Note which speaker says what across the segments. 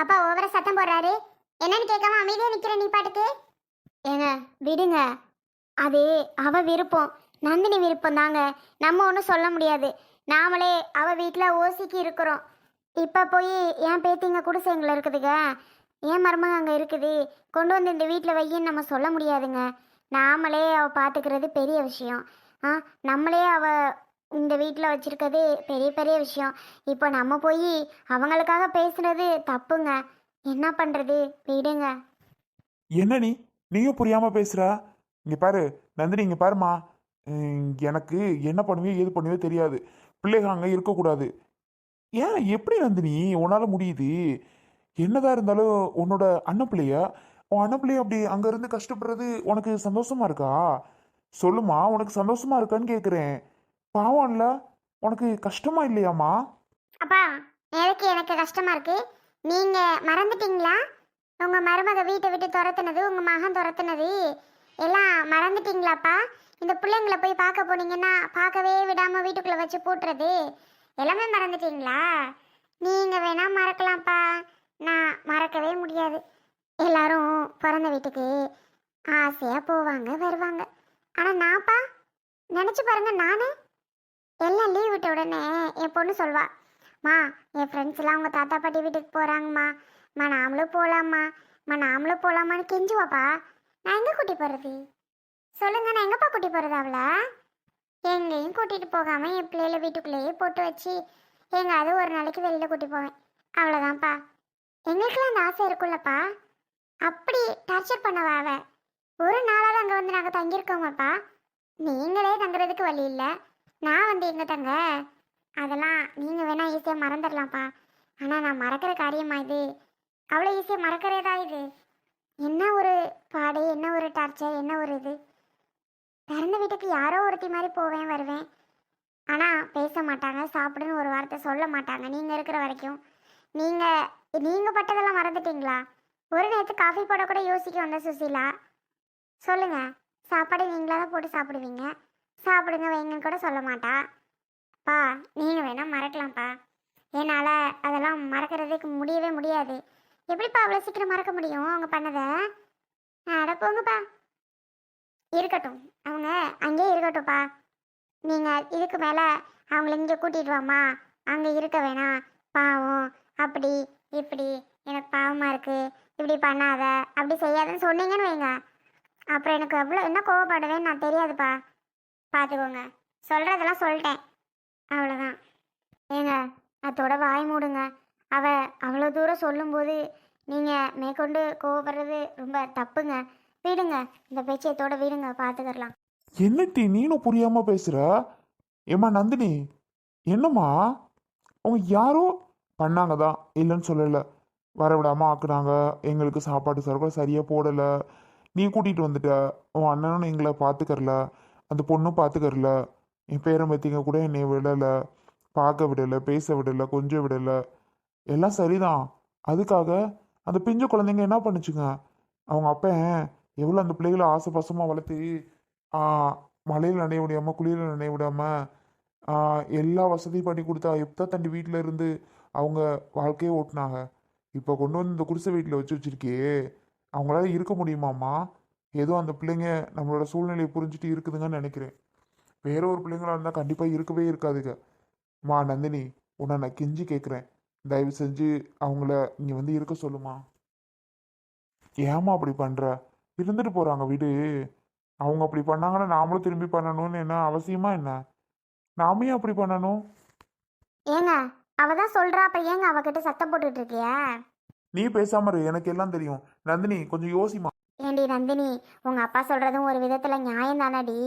Speaker 1: அப்பா ஓவர சத்தம் போடுறாரு. என்னன்னு கேட்காம அமைதியா நிக்கிற நீ பாட்டுக்கு. ஏங்க விடுங்க, அது அவ விருப்பம், நந்தினி விருப்பம் தாங்க. நம்ம ஒன்றும் சொல்ல முடியாது. நாமளே அவ வீட்டில் ஓசிக்கு இருக்கிறோம். இப்போ போய் என் பேத்திங்க குடிசைங்கள இருக்குதுங்க, என் மருமக அங்கே இருக்குது, கொண்டு வந்து இந்த வீட்டில் வையின்னு நம்ம சொல்ல முடியாதுங்க. நாமளே அவ பார்த்துக்கிறது பெரிய விஷயம். நம்மளே அவ இந்த வீட்டில் வச்சிருக்கிறது பெரிய பெரிய விஷயம். இப்போ நம்ம போய் அவங்களுக்காக பேசுனது தப்புங்க. என்ன பண்ணுறது, விடுங்க.
Speaker 2: என்ன நீயும் புரியாம பேசுற? இங்க பாரு நந்தினி, இங்க பாருமா. எனக்கு என்ன பண்ணுவியோ ஏது பண்ணுவியோ தெரியாது. பிள்ளைங்க அங்க இருக்கக்கூடாது. ஏன் எப்படி நந்தினி உன்னால முடியுது? என்னதான் இருந்தாலும் உன்னோட அண்ணன் பிள்ளையா, உன் அண்ணன் பிள்ளைய அப்படி அங்க இருந்து கஷ்டப்படுறது உனக்கு சந்தோஷமா இருக்கா? சொல்லுமா, உனக்கு சந்தோஷமா இருக்கான்னு கேக்குறேன். பாவம் இல்ல, உனக்கு கஷ்டமா இல்லையாமா?
Speaker 1: அப்பா, எதுக்கு எனக்கு கஷ்டமா இருக்கு? நீங்க மறந்துட்டீங்களா? உங்க மருமக வீட்டை விட்டு துரத்துனது, உங்க மகன் துரத்துனது எல்லாம் மறந்துட்டீங்களாப்பா? இந்த பிள்ளைங்களை போய் பார்க்க போனீங்கன்னா பார்க்கவே விடாம வீட்டுக்குள்ள வச்சு பூட்டுறது எல்லாமே மறந்துட்டீங்களா? நீங்க வேணா மறக்கலாம்ப்பா, நான் மறக்கவே முடியாது. எல்லாரும் பிறந்த வீட்டுக்கு ஆசையா போவாங்க வருவாங்க. ஆனா நான்ப்பா, நினைச்சு பாருங்க, நானு எல்லாம் லீவ் விட்ட உடனே என் பொண்ணு சொல்வா, மா என் ஃப்ரெண்ட்ஸ் எல்லாம் அவங்க தாத்தா பாட்டி வீட்டுக்கு போகிறாங்கம்மா, நாமளும் போகலாம்மா, நாமளும் போகலாமான்னு கெஞ்சுவாப்பா. நான் எங்கே கூட்டி போகிறது சொல்லுங்க? நான் எங்கப்பா கூட்டி போகிறது அவளை? எங்கேயும் கூட்டிகிட்டு போகாமல் என் பிள்ளைகளை வீட்டுக்குள்ளேயே போட்டு வச்சு எங்காவது ஒரு நாளைக்கு வெளியில் கூட்டி போவேன், அவ்வளோதான்ப்பா. எங்களுக்கெல்லாம் அந்த ஆசை இருக்குல்லப்பா. அப்படி டார்ச்சர் பண்ணவா அவ? ஒரு நாளாவது அங்கே வந்து நாங்கள் தங்கியிருக்கோமாப்பா. நீங்களே தங்குறதுக்கு வழி இல்லை, நான் வந்து எங்கே தங்க? அதெல்லாம் நீங்கள் வேணால் ஈஸியாக மறந்துடலாம்ப்பா. ஆனால் நான் மறக்கிற காரியமா இது? அவ்வளோ ஈஸியாக மறக்கிறதா இது? என்ன ஒரு பாடு, என்ன ஒரு டார்ச்சர், என்ன ஒரு இது? பிறந்த வீட்டுக்கு யாரோ ஒருத்தி மாதிரி போவேன் வருவேன், ஆனால் பேச மாட்டாங்க, சாப்பிடுன்னு ஒரு வார்த்தை சொல்ல மாட்டாங்க நீங்கள் இருக்கிற வரைக்கும். நீங்கள் பட்டதெல்லாம் மறந்துட்டீங்களா? ஒரு நேரத்து காஃபி போட கூட யோசிக்க வந்த சுசீலா. சொல்லுங்க, சாப்பாடு நீங்களாக தான் போட்டு சாப்பிடுவீங்க, சாப்பிடுங்க வைங்கன்னு கூட சொல்ல மாட்டா. பா, நீங்கள் வேணால் மறக்கலாம்ப்பா, என்னால் அதெல்லாம் மறக்கிறதுக்கு முடியவே முடியாது. எப்படிப்பா அவ்வளோ சீக்கிரம் மறக்க முடியும் அவங்க பண்ணதை? போங்கப்பா, இருக்கட்டும், அவங்க அங்கேயே இருக்கட்டும்ப்பா. நீங்கள் இதுக்கு மேலே அவங்கள இங்கே கூட்டிகிட்டு வாமா, அங்கே இருக்க வேணாம், பாவம், அப்படி இப்படி எனக்கு பாவமாக இருக்குது, இப்படி பண்ணாத அப்படி செய்யாதுன்னு சொன்னீங்கன்னு வைங்க, அப்புறம் எனக்கு எவ்வளோ என்ன கோவப்படுவேன்னு நான் தெரியாதுப்பா. பார்த்துக்கோங்க, சொல்கிறதெல்லாம் சொல்லிட்டேன், அவ்வளோதான். ஏங்க அதோட வாய் மூடுங்க. அவ அவ்வளோ தூரம் சொல்லும்போது நீங்கள் மேற்கொண்டு கோவப்படுறது ரொம்ப தப்புங்க. விடுங்க, இந்த பேச்சையத்தோட விடுங்க, பார்த்துக்கலாம்.
Speaker 2: என்னட்டி நீனும் புரியாம பேசுற? ஏமா நந்தினி, என்னம்மா? அவங்க யாரோ பண்ணாங்க தான், இல்லைன்னு சொல்லலை. வரவிடாம ஆக்குனாங்க, எங்களுக்கு சாப்பாடு சரக்கு சரியா போடல, நீ கூட்டிட்டு வந்துட்ட. உன் அண்ணனும் எங்களை பார்த்துக்கறல, அந்த பொண்ணும் பார்த்துக்கறல, என் பேரன் பத்திங்க கூட என்னை விடலை, பார்க்க விடலை, பேச விடலை, கொஞ்சம் விடலை. எல்லாம் சரிதான். அதுக்காக அந்த பிஞ்சு குழந்தைங்க என்ன பண்ணுச்சுங்க? அவங்க அப்பன் எவ்வளோ அந்த பிள்ளைகளை ஆசை வளர்த்து ஆ, மழையில் நனைய விடாம, குளிரில் நனைய விடாம எல்லா வசதியும் பண்ணி கொடுத்தா எப்போ தண்டி வீட்டில் இருந்து அவங்க வாழ்க்கையை ஓட்டினாங்க. இப்போ கொண்டு வந்து இந்த குடிசை வீட்டில் வச்சு வச்சிருக்கியே, அவங்களால இருக்க முடியுமாம்மா? ஏதோ அந்த பிள்ளைங்க நம்மளோட சூழ்நிலையை புரிஞ்சுட்டு இருக்குதுங்கன்னு நினைக்கிறேன். வேற ஒரு பிள்ளைங்களா இருந்தால் கண்டிப்பாக இருக்கவே இருக்காதுங்க. மா நந்தினி, உன்னை நான் கெஞ்சி கேட்குறேன், தயவு செஞ்சு அவங்கள இங்கே வந்து இருக்க சொல்லுமா. ஏமா அப்படி பண்ணுற? இருந்துட்டு போகிறாங்க வீடு. அவங்க அப்படி பண்ணாங்கன்னா நாமளும் திரும்பி பண்ணணும்னு என்ன அவசியமா என்ன? நாமே அப்படி பண்ணணும்?
Speaker 1: ஏங்க அவ தான் சொல்கிறா, அப்புறம் ஏங்க அவகிட்ட சத்தம் போட்டுட்டு இருக்கிய?
Speaker 2: நீ பேசாம இரு, எனக்கு எல்லாம் தெரியும். நந்தினி கொஞ்சம் யோசிமா.
Speaker 1: ஏண்டி நந்தினி, உங்கள் அப்பா சொல்கிறதும் ஒரு விதத்தில் நியாயம் தானடி.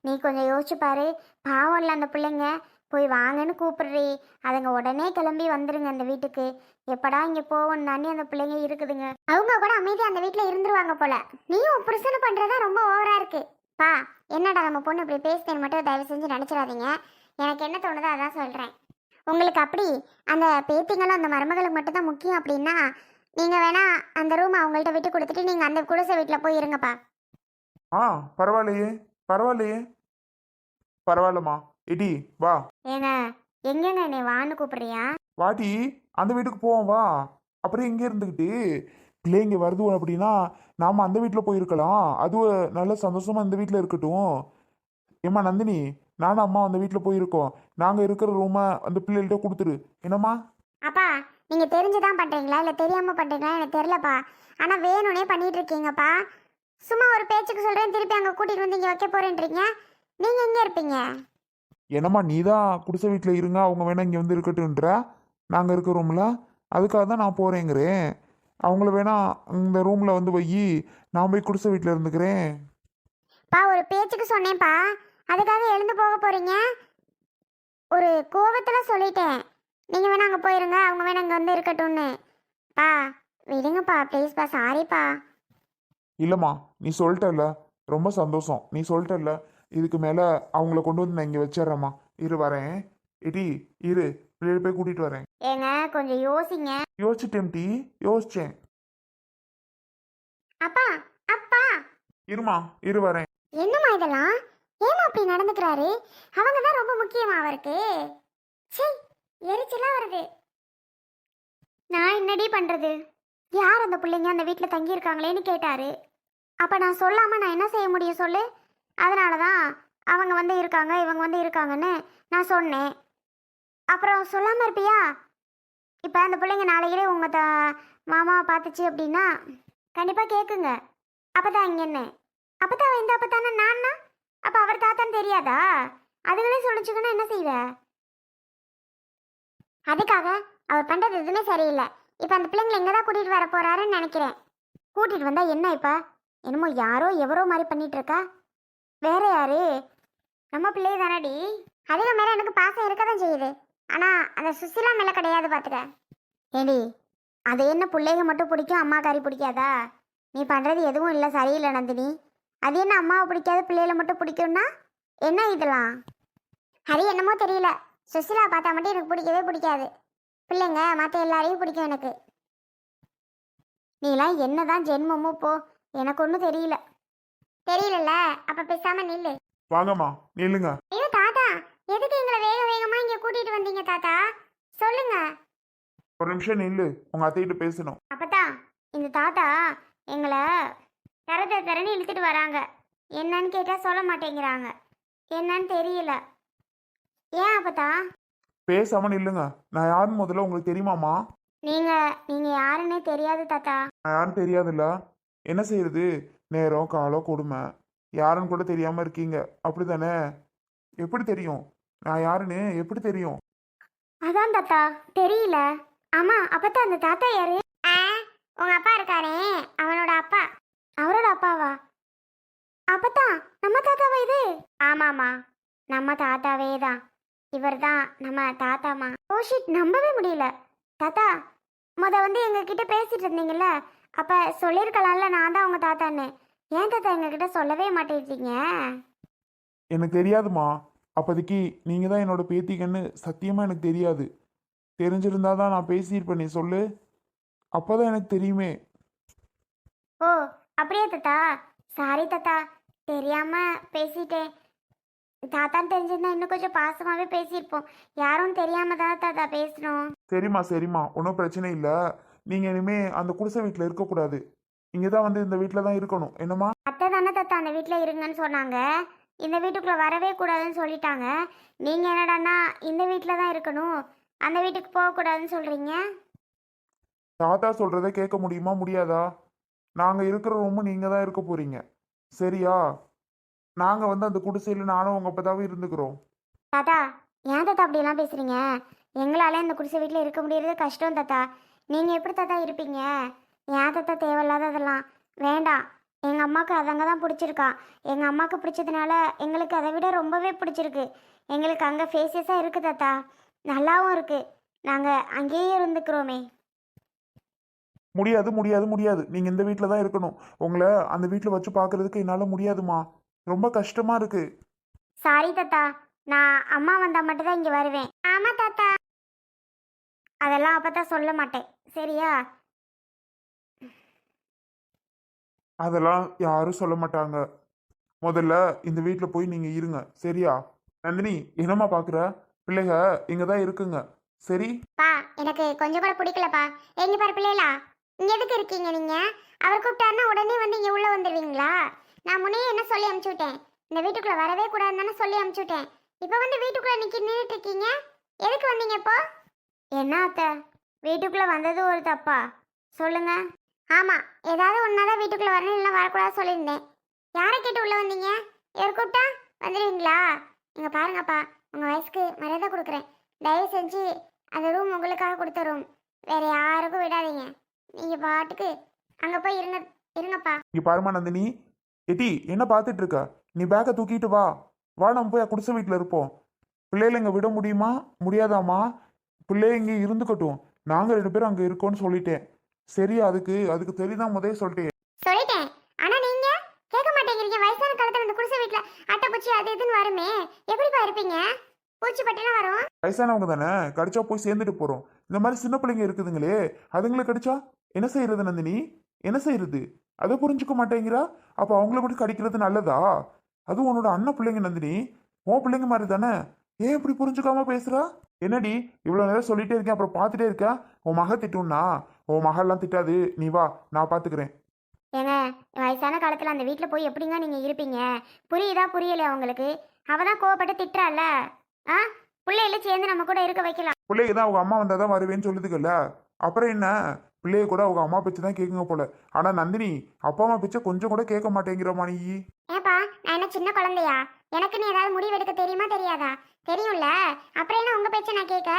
Speaker 1: நீ கொஞ்சம் யோசிச்சு பாரு. பாவம் இல்லை அந்த பிள்ளைங்க, போய் வாங்கன்னு கூப்பிடுறி, அதுங்க உடனே கிளம்பி வந்துருங்க அந்த வீட்டுக்கு. எப்படா இங்கே போவோம் தானே அந்த பிள்ளைங்க இருக்குதுங்க. அவங்க கூட அமைதியாக அந்த வீட்டில் இருந்துருவாங்க போல. நீயும் புருஷனை பண்ணுறதா ரொம்ப ஓவராக இருக்கு. பா, என்னடா நம்ம பொண்ணு இப்படி பேசுதேன்னு மட்டும் தயவு செஞ்சு நினச்சிடாதீங்க. எனக்கு என்ன தோணுதோ அதான் சொல்கிறேன். உங்களுக்கு அப்படி அந்த பேத்திங்களும் அந்த மருமகளுக்கு மட்டும்தான் முக்கியம் அப்படின்னா, நீங்க வேணா அந்த ரூம் அவங்கள்ட்ட விட்டு கொடுத்துட்டு நீங்க அந்த குடிசை வீட்டுல போய் இருங்கப்பா.
Speaker 2: ஆ, பரவாயில்லையே, பரவாயில்லையே, பரவாயில்லம்மா. இடி வா.
Speaker 1: ஏங்க, எங்கங்க என்னை வான்னு கூப்பிடுறியா?
Speaker 2: வாட்டி, அந்த வீட்டுக்கு போவோம் வா. அப்புறம் இங்கே இருந்துக்கிட்டு பிள்ளைங்க வருது அப்படின்னா நாம் அந்த வீட்டில் போயிருக்கலாம். அது நல்ல சந்தோஷமா இந்த வீட்டில் இருக்கட்டும். ஏம்மா நந்தினி, நானும் அம்மா அந்த வீட்டில் போயிருக்கோம். நாங்கள் இருக்கிற ரூமை அந்த பிள்ளைகள்கிட்ட கொடுத்துரு. என்னம்மா?
Speaker 1: அப்பா நீங்க தெரிஞ்சுதான் பண்றீங்களா இல்ல தெரியாம பண்றீங்களா எனக்கு தெரியலப்பா. ஆனா வேணும்னே பண்ணிட்டு இருக்கீங்கப்பா. சும்மா ஒரு பேச்சுக்கு சொல்றேன், திருப்பி அங்க கூட்டிட்டு வந்து இங்க வைக்க போறேன்றீங்க. நீங்க எங்க இருப்பீங்க?
Speaker 2: என்னம்மா நீ தான் குடிசை வீட்டில் இருங்க, அவங்க வேணா இங்கே வந்து இருக்கட்டும்ன்ற. நாங்கள் இருக்கிற ரூமில் அதுக்காக தான் நான் போகிறேங்கிறேன். அவங்கள வேணா இந்த ரூமில் வந்து வை, நான் போய் குடிசை வீட்டில் இருந்துக்கிறேன்.
Speaker 1: பா ஒரு பேச்சுக்கு சொன்னேன்ப்பா, அதுக்காக எழுந்து போக போறீங்க? ஒரு கோவத்துல சொல்லிட்டேன், நீங்க வேணா அங்க போயிருங்க, அவங்க வேணா இங்க வந்து இருக்கட்டும்னு. பா விடுங்கப்பா ப்ளீஸ்ப்பா, சாரிப்பா.
Speaker 2: இல்லைம்மா நீ சொல்லிட்டல்ல, ரொம்ப சந்தோஷம். நீ சொல்லிட்டல்ல, இதுக்கு மேலே அவங்கள கொண்டு வந்து நான் இங்கே வச்சிட்றேம்மா. இரு வரேன். எடி இரு, பிள்ளைகள் போய் கூட்டிகிட்டு வரேன்.
Speaker 1: ஏங்க கொஞ்சம் யோசிங்க.
Speaker 2: யோசிச்சிட்டேன் டி, யோசிச்சேன்.
Speaker 1: அப்பா அப்பா
Speaker 2: இருமா, இரு வரேன்.
Speaker 1: என்னம்மா இதெல்லாம்? ஏமா அப்படி நடந்துக்கிறாரு? அவங்க தான் ரொம்ப முக்கியமா அவருக்கு. சே எரிச்சலா வருது. நான் என்னடி பண்றது? யார் அந்த பிள்ளைங்க அந்த வீட்டில் தங்கி இருக்காங்களேன்னு கேட்டாரு. அப்ப நான் சொல்லாம நான் என்ன செய்ய முடியும் சொல்லு? அதனால தான் அவங்க வந்து இருக்காங்க இவங்க வந்து இருக்காங்கன்னு நான் சொன்னேன். அப்புறம் சொல்லாம இருப்பியா? இப்போ அந்த பிள்ளைங்க நாளைக்கே உங்க மாமாவை பார்த்துச்சு அப்படின்னா கண்டிப்பா கேட்குங்க. அப்பதான் இங்க என்ன அப்பதான் இந்த அப்பத்தானே நான்னா? அப்ப அவர் தாத்தான்னு தெரியாதா? அதுகளே சொல்லிச்சுக்கன்னா என்ன செய்வ? அதுக்காக அவர் பண்றது எதுவுமே சரியில்லை. இப்ப அந்த பிள்ளைங்களை எங்கதான் கூட்டிட்டு வர போறாருன்னு நினைக்கிறேன். கூட்டிட்டு வந்தா என்ன இப்ப? என்னமோ யாரோ எவரோ மாதிரி பண்ணிட்டு இருக்கா. வேற யாரு? நம்ம பிள்ளை தானடி. அதுக்கு மேல எனக்கு பாசம் இருக்கதான் செய்யுது. ஆனா அந்த சுசிலா மேல கிடையாது பாத்துக்க. ஏடி அது என்ன பிள்ளைங்க மட்டும் பிடிக்கும், அம்மா காரி பிடிக்காதா? நீ பண்றது எதுவும் இல்லை சரியில்லை நந்தினி. அது என்ன அம்மாவை பிடிக்காத பிள்ளைகளை மட்டும் பிடிக்கும்னா என்ன இதெல்லாம்? அது என்னமோ தெரியல, சுசிலா பார்த்தா மட்டும் எனக்கு பிடிக்கவே பிடிக்காது. பிள்ளைங்க மற்ற எல்லாரையும் பிடிக்கும் எனக்கு. நீலாம் என்னதான் ஜென்மமோ போ, எனக்கு ஒன்றும் தெரியல. தெரியலல்ல, அப்ப பேசாம நில்லு.
Speaker 2: வாங்கம்மா நில்லுங்க.
Speaker 1: ஐயோ தாத்தா, எதுக்கு எங்களை வேக வேகமா இங்க கூட்டிட்டு வந்தீங்க தாத்தா? சொல்லுங்க.
Speaker 2: ஒரு நிமிஷம் நில்லு, உங்க அத்தைகிட்ட பேசணும்.
Speaker 1: அப்பதான் இந்த தாத்தா எங்களை தரன்னு இழுத்துட்டு வராங்க. என்னன்னு கேட்டா சொல்ல மாட்டேங்கிறாங்க. என்னன்னு தெரியல. ஏன் அப்பதா?
Speaker 2: பேசாம நில்லுங்க. நான் யாருன்னு முதல்ல உங்களுக்கு தெரியுமாம்மா?
Speaker 1: நீங்க நீங்க யாருன்னே தெரியாது தாத்தா.
Speaker 2: நான் யாருன்னு தெரியாதுல்ல, என்ன செய்யறது? நேரம் காலம் கொடுமை, யாருன்னு கூட தெரியாம இருக்கீங்க, அப்படிதானே? எப்படி தெரியும் நான் யாருன்னு? எப்படி தெரியும்?
Speaker 1: அதான் தாத்தா தெரியல. ஆமா அப்பதான் அந்த தாத்தா யாரு? உங்க அப்பா இருக்காரே அவனோட அப்பா. அவரோட அப்பாவா? அப்பதான் நம்ம தாத்தாவா இது? ஆமாமா நம்ம தாத்தாவே தான். இவர் தான் நம்ம தாத்தாமா. ஓ ஷிட், நம்பவே முடியல. தாத்தா வந்து எங்க கிட்ட பேசிட்டு இருந்தீங்கல்ல, அப்ப சொல்லிருக்கலாம்ல நான் தான் உங்க தாத்தான்னு. ஏன் தாத்தா எங்க கிட்ட சொல்லவே மாட்டேங்கிறீங்க?
Speaker 2: எனக்கு தெரியாதுமா. அப்போதைக்கு நீங்க தான் என்னோட பேத்திக்கன்னு சத்தியமா எனக்கு தெரியாது. தெரிஞ்சிருந்தா தான் நான் பேசியிருப்பேன். நீ சொல்லு, அப்போதான் எனக்கு தெரியுமே.
Speaker 1: ஓ அப்படியே தாத்தா, சாரி தாத்தா, தெரியாம பேசிட்டேன். தாத்தான்னு தெரிஞ்சிருந்தா இன்னும் கொஞ்சம் பாசமாவே பேசியிருப்போம். யாரும் தெரியாம தான் தாத்தா பேசணும்.
Speaker 2: சரிம்மா சரிம்மா, ஒன்றும் பிரச்சனை இல்லை. நீங்க இனிமே அந்த குடிசை வீட்டில் இருக்கக்கூடாது. இங்கே தான் வந்து இந்த வீட்டில் தான் இருக்கணும். என்னம்மா?
Speaker 1: அத்தை தானே தாத்தா அந்த வீட்டில் இருங்கன்னு சொன்னாங்க. இந்த வீட்டுக்குள்ள வரவே கூடாதுன்னு சொல்லிட்டாங்க. நீங்க என்னடான்னா இந்த வீட்டில் தான் இருக்கணும், அந்த வீட்டுக்கு போகக்கூடாதுன்னு சொல்றீங்க.
Speaker 2: தாத்தா சொல்றதை கேட்க முடியுமா முடியாதா? நாங்கள் இருக்கிற ரூமு நீங்கள் தான் இருக்க போறீங்க, சரியா? நாங்கள் வந்து அந்த குடிசையில் நானும் உங்கள் அப்பதாவே இருந்துக்கிறோம்.
Speaker 1: தாத்தா ஏன் தாத்தா அப்படியெல்லாம் பேசுறீங்க? எங்களால இந்த குடிசை வீட்டில் இருக்க முடியறது கஷ்டம் தாத்தா. நீங்க எப்படி தாத்தா இருப்பீங்க? ஏன் தாத்தா தேவையில்லாததெல்லாம் வேண்டாம். எங்க அம்மாவுக்கு அதங்க தான் பிடிச்சிருக்கா. எங்க அம்மாவுக்கு பிடிச்சதுனால எங்களுக்கு அதை விட ரொம்பவே பிடிச்சிருக்கு. எங்களுக்கு அங்கே ஃபேஸஸாக இருக்கு தாத்தா, நல்லாவும் இருக்கு. நாங்கள் அங்கேயே இருந்துக்கிறோமே.
Speaker 2: முடியாது முடியாது முடியாது, நீங்கள் இந்த வீட்டில் தான் இருக்கணும். உங்களை அந்த வீட்டில் வச்சு பார்க்கறதுக்கு என்னால் முடியாதுமா, ரொம்ப கஷ்டமா இருக்கு.
Speaker 1: சாரி தாத்தா, நான் அம்மா வந்தா மட்டும் தான் இங்கே வருவேன். ஆமா தாத்தா, அதெல்லாம் அப்பதான் சொல்ல மாட்டேன், சரியா?
Speaker 2: அதெல்லாம் யாரும் சொல்ல மாட்டாங்க. முதல்ல இந்த வீட்டில் போய் நீங்கள் இருங்க, சரியா? நந்தினி என்னம்மா பார்க்குற? பிள்ளைங்க இங்கே தான் இருக்குங்க, சரி?
Speaker 1: பா எனக்கு கொஞ்சம் கூட பிடிக்கலப்பா. எங்க பாரு பிள்ளைகளா, இங்க எதுக்கு இருக்கீங்க நீங்க? அவர் கூப்பிட்டாருன்னா உடனே வந்து இங்க உள்ள வந்துடுவீங்களா? நான் முன்னே என்ன சொல்லி அனுப்பிச்சு விட்டேன், இந்த வீட்டுக்குள்ள வரவே கூடாதுன்னு சொல்லி அனுப்பிச்சு விட்டேன். இப்போ வந்து வீட்டுக்குள்ள நின்றுட்டு இருக்கீங்க. எதுக்கு வந்தீங்க இப்போ? என்ன அத்தை, வீட்டுக்குள்ள வந்தது ஒரு தப்பா? சொல்லுங்க. ஆமா, ஏதாவது ஒன்னாதான் வீட்டுக்குள்ள வரணும், இல்லை வரக்கூடாது சொல்லியிருந்தேன். யாரை கேட்டு உள்ள வந்தீங்க? இவர் கூப்பிட்டா வந்துடுவீங்களா? இங்க பாருங்கப்பா, உங்க வயசுக்கு மரியாதை கொடுக்குறேன். தயவு செஞ்சு அந்த ரூம் உங்களுக்காக கொடுத்த ரூம், வேற யாருக்கும் விடாதீங்க. நீங்க பாட்டுக்கு அங்க போய் இருங்கப்பா.
Speaker 2: இங்க பாருமா நந்தினி, எட்டி என்ன பார்த்துட்டு இருக்க? நீ பேக்கை தூக்கிட்டு வா. வா, நம்ம போய் குடிசை வீட்டில் இருப்போம். பிள்ளைகளை இங்கே விட முடியுமா? முடியாதாம்மா? பிள்ளைய இங்கே இருந்துக்கட்டும். நாங்கள் 2 பேரும் அங்கே இருக்கோம்னு சொல்லிட்டேன். சரி, அதுக்கு அதுக்கு தெரியுதான் முதல்ல சொல்லிட்டேன்.
Speaker 1: சொல்லிட்டேன், ஆனா நீங்க கேட்க மாட்டேங்கிறீங்க. வயசான காலத்துல இந்த குடிசை வீட்டுல அட்டைப்பூச்சி அது இதுன்னு வருமே, எப்படிப்பா இருப்பீங்க? பூச்சி பட்டினா வரும்.
Speaker 2: வயசானவங்க தானே, கடிச்சா போய் சேர்ந்துட்டு போறோம். இந்த மாதிரி சின்ன பிள்ளைங்க இருக்குதுங்களே, அதுங்களை கடிச்சா என்ன செய்யறது நந்தினி? என்ன செய்யறது? அதை புரிஞ்சுக்க மாட்டேங்கிறா. அப்ப அவங்கள மட்டும் கடிக்கிறது நல்லதா? அதுவும் உன்னோட அண்ணன் பிள்ளைங்க நந்தினி, உன் பிள்ளைங்க மாதிரி தானே. ஏன் இப்படி புரிஞ்சுக்காம பேசுறா? என்னடி இவ்வளவு நேரம் சொல்லிட்டே இருக்கேன், அப்புறம் பார்த்துட்டே இருக்க? உன் மக திட்டும்னா? உன் மகெல்லாம் திட்டாது, நீ வா, நான் பாத்துக்கிறேன்.
Speaker 1: ஏங்க, வயசான காலத்துல அந்த வீட்டுல போய் எப்படிங்க நீங்க இருப்பீங்க? புரியுதா புரியலையா உங்களுக்கு? அவதான் கோவப்பட்டு திட்டுறால. ஆ, பிள்ளைகள சேர்ந்து நம்ம கூட இருக்க வைக்கலாம்.
Speaker 2: பிள்ளைக்கு தான் அவங்க அம்மா வந்தாதான் வருவேன்னு சொல்லுதுக்கல்ல, அப்புறம் என்ன? பிள்ளைய கூட அவங்க அம்மா பேச்சு தான் கேட்குங்க போல. ஆனா நந்தினி, அப்பா அம்மா பேச்ச கொஞ்சம் கூட கேட்க மாட்டேங்கிறமா நீ.
Speaker 1: ஏப்பா, நான் என்ன சின்ன குழந்தையா? எனக்கு நீ ஏதாவது முடிவு எடுக்க தெரியுமா தெரியாதா? தெரியும்ல, அப்புறம் என்ன உங்க பேச்ச நான் கேட்க?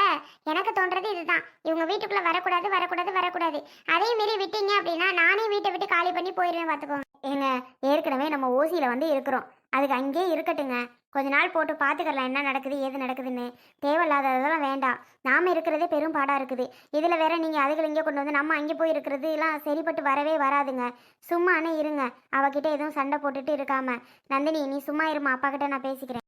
Speaker 1: எனக்கு தோன்றது இதுதான், இவங்க வீட்டுக்குள்ள வரக்கூடாது வரக்கூடாது வரக்கூடாது. அதே மீறி விட்டீங்க அப்படின்னா நானே வீட்டை விட்டு காலி பண்ணி போயிடுவேன் பார்த்துக்கோங்க. ஏங்க, ஏற்கனவே நம்ம ஓசியில வந்து இருக்கிறோம், அதுக்கு அங்கேயே இருக்கட்டுங்க. கொஞ்ச நாள் போட்டு பார்த்துக்கலாம் என்ன நடக்குது ஏது நடக்குதுன்னு. தேவையில்லாததெல்லாம் வேண்டாம். நாம இருக்கிறதே பெரும் பாடா இருக்குது. இதுல வேற நீங்க அதுகளை இங்கே கொண்டு வந்து நம்ம அங்கே போய் இருக்கிறது எல்லாம் சரிப்பட்டு வரவே வராதுங்க. சும்மானே இருங்க, அவகிட்ட எதுவும் சண்டை போட்டுட்டு இருக்காம. நந்தினி, நீ சும்மா இருமா, அப்பா கிட்ட நான் பேசிக்கிறேன்.